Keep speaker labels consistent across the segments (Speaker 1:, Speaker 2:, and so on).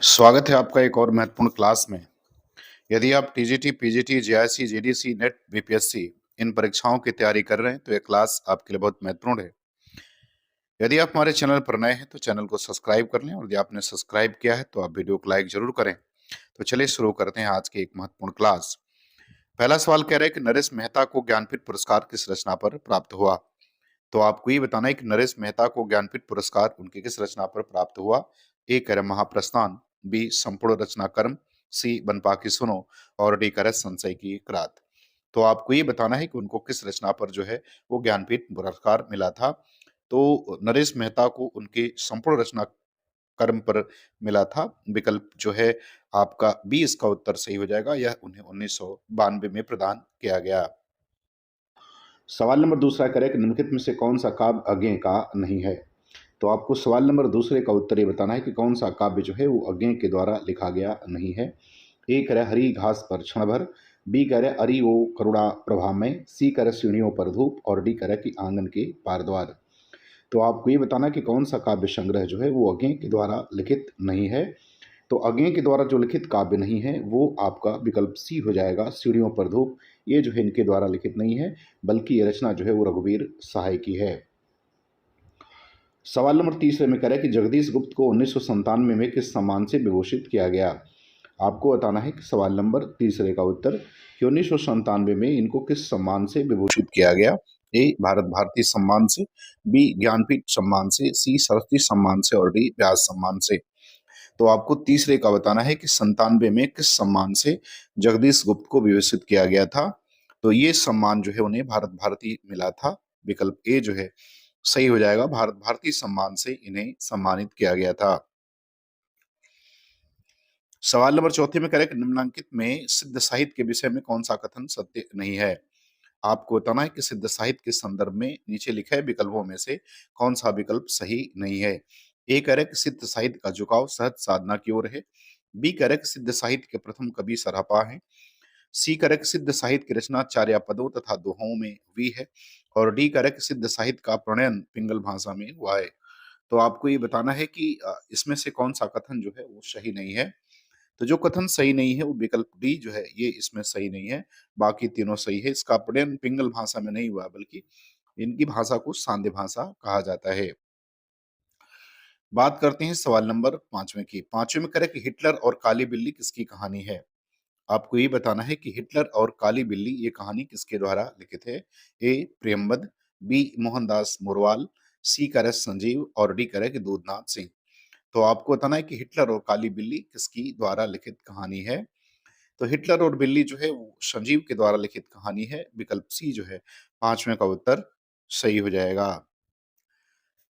Speaker 1: स्वागत है आपका एक और महत्वपूर्ण क्लास में। यदि आप TGT, PGT, JRC, GDC, NET, BPSC इन परीक्षाओं की तैयारी कर रहे हैं तो ये क्लास आपके लिए बहुत महत्वपूर्ण है। यदि आप हमारे चैनल पर नए हैं तो चैनल को सब्सक्राइब कर लें और यदि आपने सब्सक्राइब किया है तो आप वीडियो को लाइक जरूर करें। तो चलिए शुरू करते हैं आज की एक महत्वपूर्ण क्लास। पहला सवाल कह रहा है कि नरेश मेहता को ज्ञानपीठ पुरस्कार किस रचना पर प्राप्त हुआ। तो आपको ये बताना है कि नरेश मेहता को ज्ञानपीठ पुरस्कार उनकी किस रचना पर प्राप्त हुआ। ए कह रहा है महाप्रस्थान, बी संपूर्ण रचना कर्म, सी बनपा की सुनो और डी कह रहा है संशय की क्रांत। तो आपको ये बताना है कि उनको किस रचना पर जो है वो ज्ञानपीठ पुरस्कार मिला था। तो नरेश मेहता को उनके संपूर्ण रचना कर्म पर मिला था। विकल्प जो है आपका बी इसका उत्तर सही हो जाएगा। यह उन्हें 1992 में प्रदान किया गया। सवाल नंबर दूसरा करें कि निम्नलिखित में से कौन सा काव्य अज्ञेय का नहीं है। तो आपको सवाल नंबर दूसरे का उत्तर ये बताना है कि कौन सा काव्य जो है वो अज्ञेय के द्वारा लिखा गया नहीं है। ए करे हरी घास पर क्षण भर, बी करे अरि ओ करुणा प्रभा में, सी करे सीढ़ियों पर धूप और डी करे कि आंगन के पार द्वार। तो आपको ये बताना कि कौन सा काव्य संग्रह जो है वो अज्ञेय के द्वारा लिखित नहीं है। तो अज्ञेय के द्वारा जो लिखित काव्य नहीं है वो आपका विकल्प सी हो जाएगा, सीढ़ियों पर धूप। ये जो है इनके द्वारा लिखित नहीं है, बल्कि ये रचना जो है वो रघुवीर सहाय की है। सवाल नंबर तीसरे में कह रहा है कि जगदीश गुप्त को 1997 में किस सम्मान से विभूषित किया गया। आपको बताना है कि सवाल नंबर तीसरे का उत्तर कि 1997 में इनको किस सम्मान से विभूषित किया गया। ए भारत भारती सम्मान से, बी ज्ञानपीठ सम्मान से, सी सरस्वती सम्मान से और डी व्यास सम्मान से। तो आपको तीसरे का बताना है कि 97 में किस सम्मान से जगदीश गुप्त को विभूषित किया गया था। तो ये सम्मान जो है उन्हें भारत भारती मिला था। विकल्प ए जो है सही हो जाएगा, भारत भारती सम्मान से इन्हें सम्मानित किया गया था। सवाल नंबर चौथे में करें कि निम्नलिखित में सिद्ध साहित्य के विषय में कौन सा कथन सत्य नहीं है। आपको बताना है कि सिद्ध साहित्य के संदर्भ में नीचे लिखा है विकल्पों में से कौन सा विकल्प सही नहीं है। ए कह रहा है कि सिद्ध साहित्य का झुकाव सहज साधना की ओर है, बी कह रहा है कि सिद्ध साहित्य के प्रथम कवि सरहपा है, सी कह रहा है कि सिद्ध साहित्य की रचना चार्या पदों तथा दोहों में हुई है और डी कह रहा है कि सिद्ध साहित्य का प्रणयन पिंगल भाषा में हुआ है। तो आपको ये बताना है कि इसमें से कौन सा कथन जो है वो सही नहीं है। तो जो कथन सही नहीं है वो विकल्प डी जो है ये इसमें सही नहीं है। बाकी तीनों सही है। इसका प्रयत्न पिंगल भाषा में नहीं हुआ बल्कि इनकी भाषा को सांध्य भाषा कहा जाता है। बात करते हैं सवाल नंबर पांचवें की। पांचवें में करें कि हिटलर और काली बिल्ली किसकी कहानी है। आपको ये बताना है कि हिटलर और काली बिल्ली ये कहानी किसके द्वारा लिखित है। ए प्रेमबद, बी मोहनदास मोरवाल, सी करे संजीव और डी करे कि दूधनाथ सिंह। तो आपको बताना है कि हिटलर और काली बिल्ली किसकी द्वारा लिखित कहानी है। तो हिटलर और बिल्ली जो है वो संजीव के द्वारा लिखित कहानी है। विकल्प सी जो है पांचवें का उत्तर सही हो जाएगा।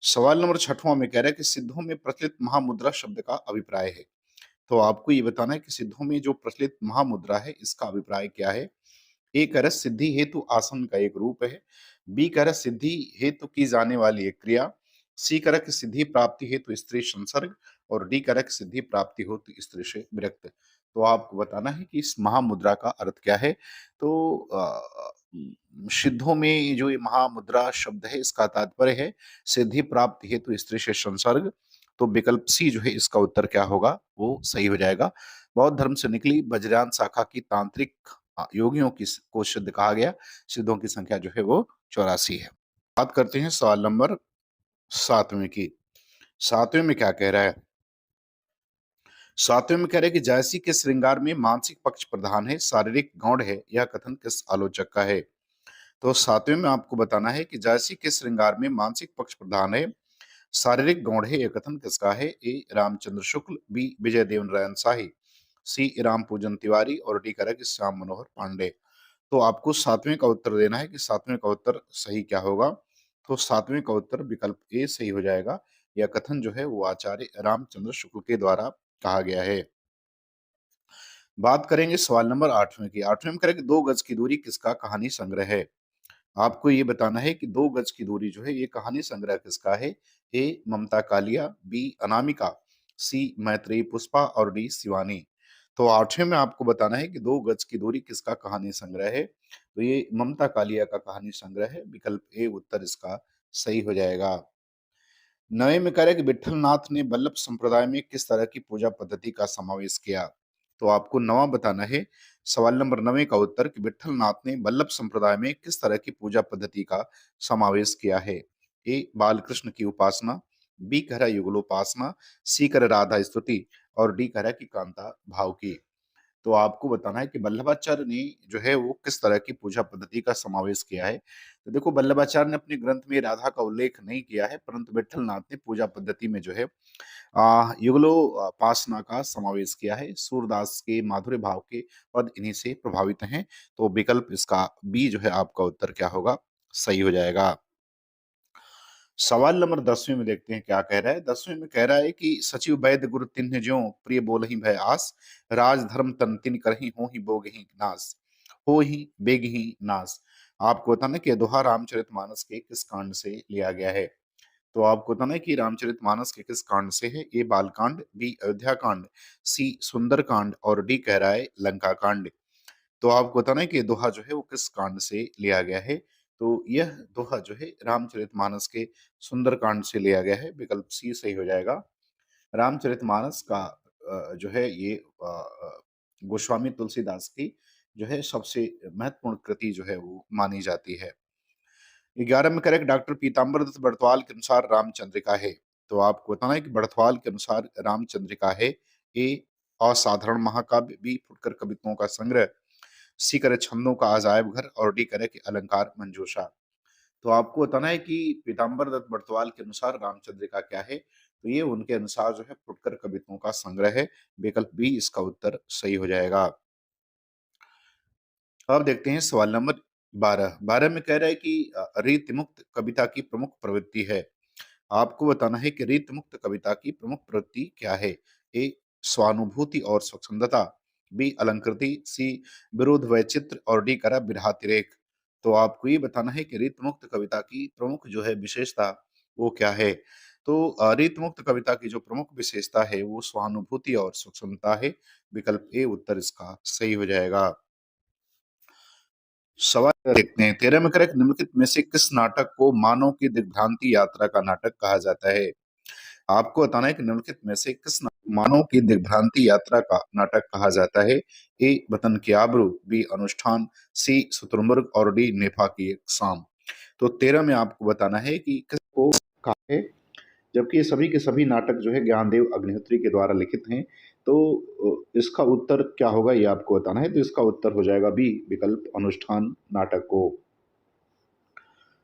Speaker 1: सवाल नंबर छठवां में कह रहा है कि सिद्धों में प्रचलित महामुद्रा शब्द का अभिप्राय है। तो आपको ये बताना है कि सिद्धों में जो प्रचलित महामुद्रा है इसका अभिप्राय क्या है। ए कह रहा है सिद्धि हेतु आसन का एक रूप है, बी कह रहा है सिद्धि हेतु की जाने वाली एक क्रिया, सी कह रहा है कि सिद्धि प्राप्ति हेतु स्त्री संसर्ग और डी कह रहा है कि सिद्धि प्राप्ति हेतु स्त्री से विरक्त। तो आपको बताना है कि इस महामुद्रा का अर्थ क्या है। तो सिद्धों में जो ये महामुद्रा शब्द है इसका तात्पर्य है सिद्धि प्राप्ति हेतु स्त्री से संसर्ग। तो विकल्प सी जो है इसका उत्तर क्या होगा वो सही हो जाएगा। बौद्ध धर्म से निकली वज्रयान शाखा की तांत्रिक योगियों की को सिद्ध कहा गया। सिद्धों की संख्या जो है वो 84 है। बात करते हैं सवाल नंबर सातवें की। सातवें में क्या कह रहा है। सातवें में कह रहा है कि जायसी के श्रृंगार में मानसिक पक्ष प्रधान है, शारीरिक गौण है। यह कथन किस आलोचक का है। तो सातवें में आपको बताना है कि जायसी के श्रृंगार में मानसिक पक्ष प्रधान है, शारीरिक गौण है। यह कथन किसका है। ए रामचंद्र शुक्ल, बी विजय देव नारायण शाही, सी राम पूजन तिवारी और डी कह रहा है कि श्याम मनोहर पांडे। तो आपको सातवें का उत्तर देना है कि सातवें का उत्तर सही क्या होगा। तो सातवें का उत्तर विकल्प ए सही हो जाएगा। यह कथन जो है वो आचार्य रामचंद्र शुक्ल के द्वारा कहा गया है। बात करेंगे सवाल नंबर आठवें की। आठवें में करेंगे दो गज की दूरी किसका कहानी संग्रह है। आपको ये बताना है कि दो गज की दूरी जो है ये कहानी संग्रह किसका है। ए ममता कालिया, बी अनामिका, सी मैत्रेयी पुष्पा और डी शिवानी। तो आठवें में आपको बताना है कि दो गज की दूरी किसका कहानी संग्रह है। तो ये ममता कालिया का कहानी संग्रह है। विकल्प ए उत्तर इसका सही हो जाएगा। नवे में कह रहा है कि विट्ठलनाथ ने बल्लभ संप्रदाय में किस तरह की पूजा पद्धति का समावेश किया? तो आपको नवा बताना है। सवाल नंबर 9 का उत्तर कि विट्ठलनाथ ने बल्लभ संप्रदाय में किस तरह की पूजा पद्धति का समावेश किया है? ए बालकृष्ण की उपासना, बी कह रहा है युगलोपासना, सी कह रहा है राधा स्तुति और डी कह रहा है कि कांता भाव की। तो आपको बताना है कि वल्लभाचार्य ने जो है वो किस तरह की पूजा पद्धति का समावेश किया है। तो देखो वल्लभाचार्य ने अपने ग्रंथ में राधा का उल्लेख नहीं किया है, परंतु विट्ठलनाथ ने पूजा पद्धति में जो है युगलोपासना का समावेश किया है। सूरदास के माधुर्य भाव के पद इन्हीं से प्रभावित हैं। तो विकल्प इसका बी जो है आपका उत्तर क्या होगा? सही हो जाएगा। सवाल नंबर 10वें में देखते हैं क्या कह रहा है। 10वें में कह रहा है कि सचिव वैद्य गुरु तिन्ह ज्यों प्रिय बोलहि भय आस, राज धर्म तन तिन करहि होहि बोगहि नास, होहि बेगहि नास। आपको बताना है कि यह दोहा रामचरितमानस के किस कांड से लिया गया है? तो आपको बताना है कि रामचरितमानस के किस कांड से है? ए बालकांड, बी अयोध्या कांड, सी सुंदर कांड और डी कह रहा है लंका कांड। तो आपको बताना है कि ये दोहा जो है वो किस कांड से लिया गया है। तो यह दोहा जो है रामचरितमानस के सुंदर कांड से लिया गया है। विकल्प सी सही हो जाएगा। रामचरितमानस का जो है ये गोस्वामी तुलसीदास की जो है सबसे महत्वपूर्ण कृति जो है वो मानी जाती है। 11 में करेक्ट डॉक्टर पीताम्बर दत्त बड़तवाल के अनुसार रामचंद्रिका है। तो आपको बताना है कि बड़तवाल के अनुसार रामचंद्रिका है। ए असाधारण महाकाव्य, बी फुटकर कविताओं का संग्रह, सी करे छंदों का अजायब घर और डी करे कि अलंकार मंजूषा। तो आपको बताना है कि पीताम्बर दत्त बड़तवाल के अनुसार रामचंद्रिका क्या है? तो ये उनके अनुसार जो है फुटकर कविताओं का संग्रह है। विकल्प बी इसका उत्तर सही हो जाएगा। अब देखते हैं सवाल नंबर 12। 12 में कह रहा है कि रीति मुक्त कविता की प्रमुख प्रवृत्ति है। आपको बताना है कि रीति मुक्त कविता की प्रमुख प्रवृत्ति क्या है? ए स्वानुभूति और स्वच्छंदता, बी अलंकृति, सी विरोध वैचित्र और डी करा बिरहातिरेक। तो आपको ये बताना है कि रीति मुक्त कविता की प्रमुख जो है विशेषता वो क्या है? तो रीति मुक्त कविता की जो प्रमुख विशेषता है वो स्वानुभूति और स्वच्छंदता है। विकल्प ए उत्तर इसका सही हो जाएगा। सवाल देखते हैं 13 में करेक्ट निम्नलिखित में से किस नाटक को मानव की दिग्भ्रांति यात्रा का नाटक कहा जाता है? आपको बताना है कि निम्नलिखित में से किस मानव की दिग्भ्रांति यात्रा का नाटक कहा जाता है? ए वतन के आबरू, बी अनुष्ठान, सी शुतुरमुर्ग और डी नेफा की एक शाम। तो 13 में आपको बताना है कि किसको कहा है, जबकि ये सभी के सभी नाटक जो है ज्ञानदेव अग्निहोत्री के द्वारा लिखित हैं। तो इसका उत्तर क्या होगा ये आपको बताना है। तो इसका उत्तर हो जाएगा बी विकल्प अनुष्ठान नाटक को।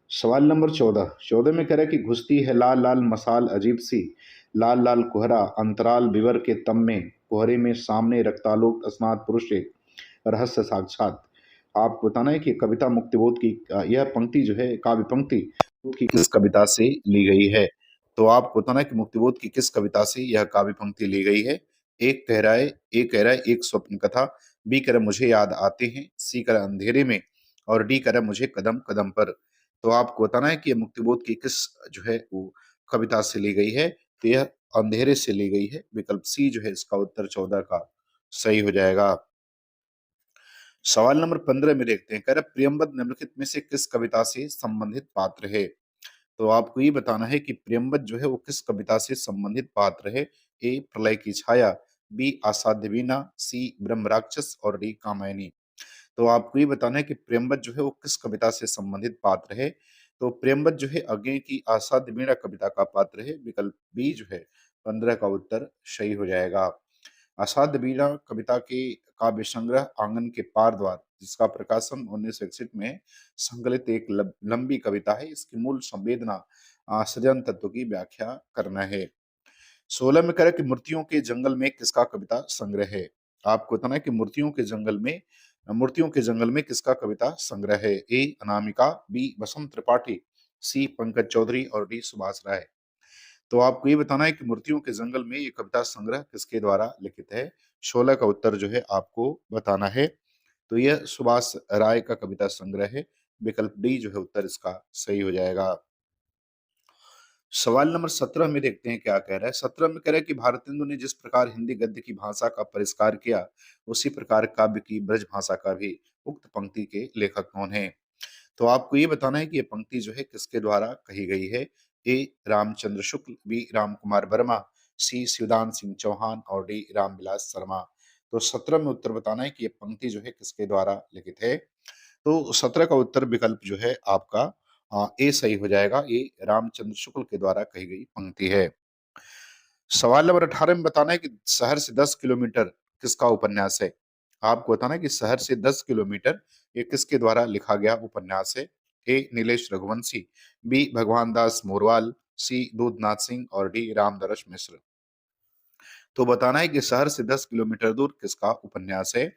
Speaker 1: सवाल नंबर 14। 14 में कह रहा है कि घुसती है लाल लाल मसाल अजीब सी, लाल लाल कोहरा अंतराल विवर के तम में, कोहरे में सामने रक्तालोक स्नात पुरुष एक, रहस्य साक्षात। आप बताना है कि कविता मुक्तिबोध की यह पंक्ति जो है काव्य पंक्ति की किस कविता से ली गई है? तो आप बताना है कि मुक्तिबोध की किस कविता से यह काव्य पंक्ति ली गई है? एक कह रहा है ए कह रहा है एक स्वप्न कथा, बी कह रहा है मुझे याद आते हैं, सी कह रहा है अंधेरे में और डी कह रहा है मुझे कदम कदम पर। तो आपको बताना है कि ये मुक्तिबोध की किस जो है वो कविता से ली गई है? तो यह अंधेरे से ली गई है। विकल्प सी जो है इसका उत्तर 14 का सही हो जाएगा। सवाल नंबर 15 में देखते हैं, कह रहा है प्रियंवद निम्नलिखित में से किस कविता से संबंधित पात्र है? तो आपको ये बताना है कि प्रियंवद जो है वो किस कविता से संबंधित पात्र है? ए प्रलय की छाया, बी आसाध्य वीणा, सी ब्रह्म राक्षस और डी कामायनी। तो आपको ये बताना है कि प्रेमवत जो है वो किस कविता से संबंधित पात्र है? तो प्रेमवत जो है अज्ञे की आसाध्य वीणा कविता का पात्र है। विकल्प बी जो है 15 का उत्तर सही हो जाएगा। असाध्य वीणा कविता के काव्य संग्रह आंगन के पार द्वार, जिसका प्रकाशन 1961 में, संकलित एक लंबी कविता है। इसकी मूल संवेदना सृजन तत्व की व्याख्या करना है। 16 में कह रहा है कि मूर्तियों के जंगल में किसका कविता संग्रह है? आपको बताना है कि मूर्तियों के जंगल में किसका कविता संग्रह है? ए अनामिका, बी बसंत त्रिपाठी, सी पंकज चौधरी और डी सुभाष राय। तो आपको ये बताना है कि मूर्तियों के जंगल में ये कविता संग्रह किसके द्वारा लिखित है? 16 का उत्तर जो है आपको बताना है। तो यह सुभाष राय का कविता संग्रह है। विकल्प डी जो है उत्तर इसका सही हो जाएगा। सवाल नंबर 17 में देखते हैं क्या कह रहा है। 17 में कह रहा है कि भारतेंदु ने जिस प्रकार हिंदी गद्य की भाषा का परिष्कार किया, उसी प्रकार काव्य की ब्रज भाषा का भी। उक्त पंक्ति के लेखक कौन है? तो आपको ये बताना है कि ये पंक्ति जो है किसके द्वारा कही गई है। ए रामचंद्र शुक्ल, बी राम कुमार वर्मा, सी शिवदान सिंह चौहान और डी रामविलास शर्मा। तो 17 में उत्तर बताना है कि ये पंक्ति जो है किसके द्वारा लिखित है। तो 17 का उत्तर विकल्प जो है आपका ए सही हो जाएगा। ये रामचंद्र शुक्ल के द्वारा कही गई पंक्ति है। सवाल नंबर 18 में बताना है कि शहर से 10 किलोमीटर किसका उपन्यास है। आपको बताना है कि शहर से 10 किलोमीटर ये किसके द्वारा लिखा गया उपन्यास है। ए नीलेश रघुवंशी, बी भगवान दास मोरवाल, सी दूधनाथ सिंह और डी रामदरस मिश्र। तो बताना है कि शहर से 10 किलोमीटर दूर किसका उपन्यास है।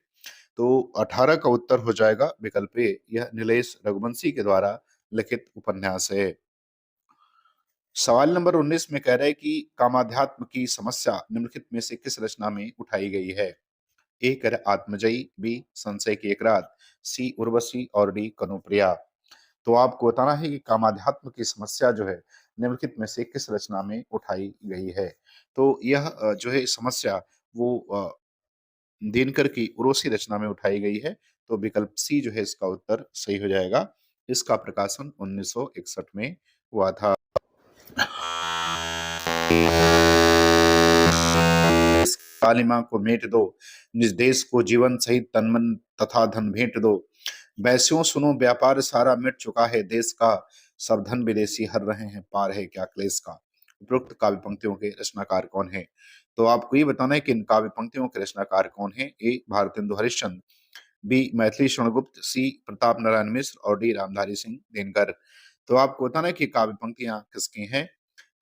Speaker 1: तो 18 का उत्तर हो जाएगा विकल्प ए, यह नीलेश रघुवंशी के द्वारा लिखित उपन्यास है। सवाल नंबर 19 में कह रहा है कि कामाध्यात्म की समस्या निम्नलिखित में से किस रचना में उठाई गई है। ए कर आत्मजयी, बी संशय की एक रात, सी उर्वशी और डी कनुप्रिया। तो आपको बताना है कि कामाध्यात्म की समस्या जो है निम्नलिखित में से किस रचना में उठाई गई है। तो यह जो है समस्या वो दिनकर की उर्वशी रचना में उठाई गई है। तो विकल्प सी जो है इसका उत्तर सही हो जाएगा। इसका प्रकाशन 1961 में हुआ था। इस कालिमा को मेट दो, निज देश को जीवन सहित तन मन तथा धन भेंट दो। वैस्यों सुनो व्यापार सारा मिट चुका है देश का, सब धन विदेशी हर रहे हैं पार है क्या क्लेश का। उपरोक्त काव्य पंक्तियों के रचनाकार कौन है। तो आपको ये बताना है कि इन काव्य पंक्तियों के रचनाकार कौन है। ए भारतेंदु हरिश्चंद्र, बी मैथिली शरणगुप्त, सी प्रताप नारायण मिश्र और डी रामधारी सिंह दिनकर। तो आपको बताना है कि काव्य पंक्तियां किसकी हैं।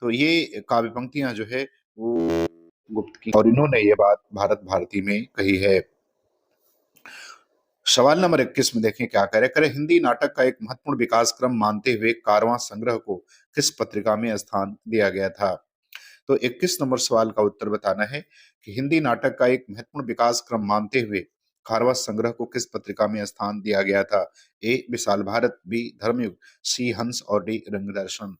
Speaker 1: तो ये काव्य पंक्तियां जो है वो गुप्त की, और इन्होंने ये बात भारत भारती में कही है। सवाल नंबर 21 में देखें क्या करे करे हिंदी नाटक का एक महत्वपूर्ण विकास क्रम मानते हुए कारवां संग्रह को किस पत्रिका में स्थान दिया गया था। तो 21 नंबर सवाल का उत्तर बताना है कि हिंदी नाटक का एक महत्वपूर्ण विकास क्रम मानते हुए कारवां संग्रह को किस पत्रिका में स्थान दिया गया था। ए विशाल भारत, बी धर्मयुग, सी हंस और डी रंगदर्शन।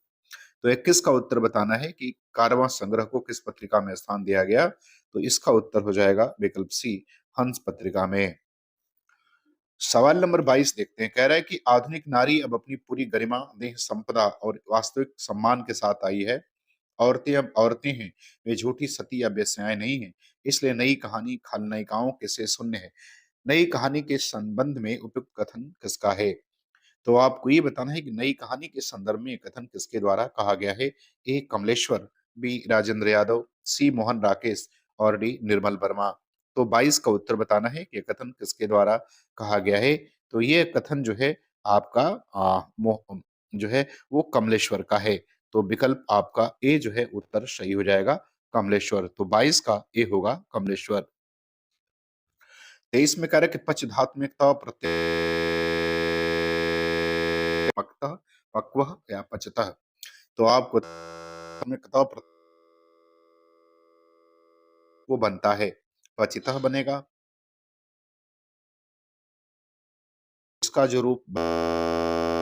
Speaker 1: तो 21 का उत्तर बताना है कि कारवां संग्रह को किस पत्रिका में स्थान दिया गया। तो इसका उत्तर हो जाएगा विकल्प सी, हंस पत्रिका में। सवाल नंबर 22 देखते हैं। कह रहा है कि आधुनिक नारी अब अपनी पूरी गरिमा, देह संपदा और वास्तविक सम्मान के साथ आई है। औरतें अब औरतें हैं, वे झूठी सती या बेस्याएं नहीं हैं। इसलिए नई कहानी खलनायिकाओं के से शून्य है। नई कहानी के संबंध में उपयुक्त कथन किसका है। तो आपको ये बताना है कि नई कहानी के संदर्भ में ये कथन किसके द्वारा कहा गया है। ए कमलेश्वर, बी राजेंद्र यादव, सी मोहन राकेश और डी निर्मल वर्मा। तो 22 का उत्तर बताना है कि ये कथन किसके द्वारा कहा गया है। तो ये कथन जो है आपका जो है वो कमलेश्वर का है। तो विकल्प आपका ए जो है उत्तर सही हो जाएगा, कमलेश्वर। तो 22 का ए होगा कमलेश्वर। 23 में कह रहा है कि पचधात्मिकता पक्तः, पक्वः या पचतः। तो आपको में कतः वो बनता है, पचितः बनेगा। इसका जो रूप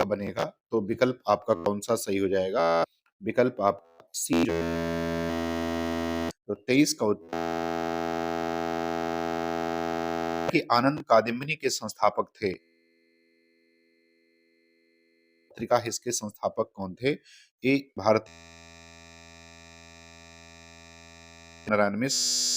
Speaker 1: बनेगा तो विकल्प आपका कौन सा सही हो जाएगा। विकल्प आप सी जो है। तो 23 का उत्तर कि आनंद कादम्बिनी के संस्थापक थे। पत्रिका इसके संस्थापक कौन थे। ए भारत नारायण मिश्र।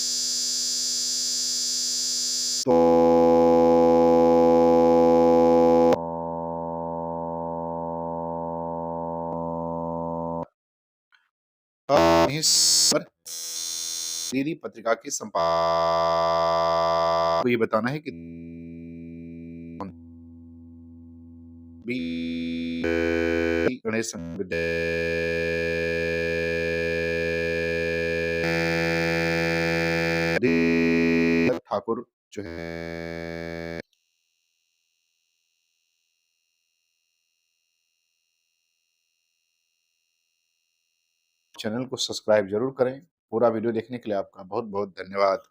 Speaker 1: डेली पत्रिका के संपादक को ये बताना है कि गणेश ठाकुर जो है। चैनल को सब्सक्राइब जरूर करें। पूरा वीडियो देखने के लिए आपका बहुत बहुत धन्यवाद।